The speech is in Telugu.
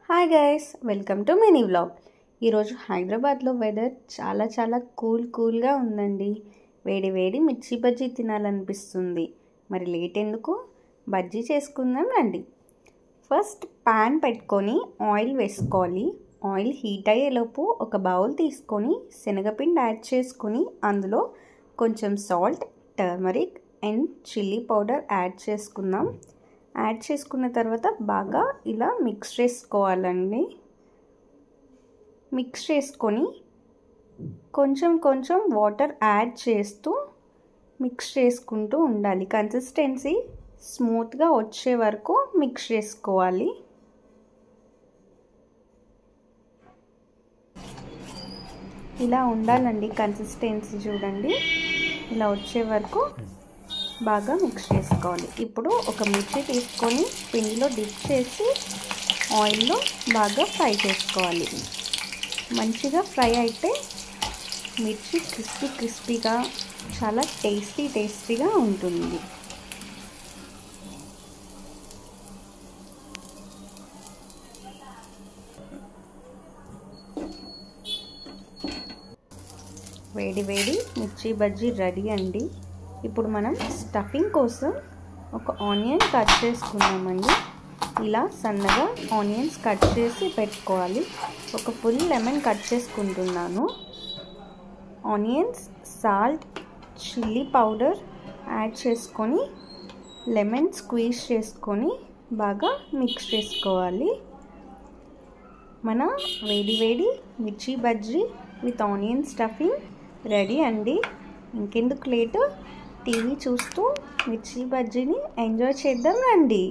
Hi guys, welcome to mini vlog. ఈరోజు హైదరాబాద్లో వెదర్ చాలా కూల్గా ఉందండి. వేడి వేడి మిర్చి బజ్జీ తినాలనిపిస్తుంది. మరి లేట్ ఎందుకు, బజ్జీ చేసుకుందాం రండి. ఫస్ట్ ప్యాన్ పెట్టుకొని ఆయిల్ వేసుకోవాలి. ఆయిల్ హీట్ అయ్యేలోపు ఒక బౌల్ తీసుకొని శనగపిండి యాడ్ చేసుకొని అందులో కొంచెం salt, turmeric and chilli powder add చేసుకుందాం. యాడ్ చేసుకున్న తర్వాత బాగా ఇలా మిక్స్ చేసుకోవాలండి. మిక్స్ చేసుకొని కొంచెం వాటర్ యాడ్ చేస్తూ మిక్స్ చేసుకుంటూ ఉండాలి. కన్సిస్టెన్సీ స్మూత్గా వచ్చే వరకు మిక్స్ చేసుకోవాలి. ఇలా ఉండాలండి కన్సిస్టెన్సీ, చూడండి ఇలా వచ్చే వరకు బాగా మిక్స్ చేసుకోవాలి. ఇప్పుడు ఒక మిర్చి తీసుకొని పిండిలో డిప్ చేసి ఆయిల్లో బాగా ఫ్రై చేసుకోవాలి. మంచిగా ఫ్రై అయితే మిర్చి క్రిస్పీగా చాలా టేస్టీగా ఉంటుంది. వేడి మిర్చి బజ్జీ రెడీ అండి. ఇప్పుడు మనం స్టఫింగ్ కోసం ఒక ఆనియన్ కట్ చేసుకున్నామండి. ఇలా సన్నగా ఆనియన్స్ కట్ చేసి పెట్టుకోవాలి. ఒక ఫుల్ లెమన్ కట్ చేసుకుంటున్నాను. Onions, salt, chilli powder add చేసుకొని లెమన్ స్క్వీజ్ చేసుకొని బాగా మిక్స్ చేసుకోవాలి. మన వేడి మిర్చి bajji with onion stuffing ready అండి. ఇంకెందుకు లేటు, టీవీ చూస్తూ మిర్చి బజ్జీని ఎంజాయ్ చేద్దాం రండి.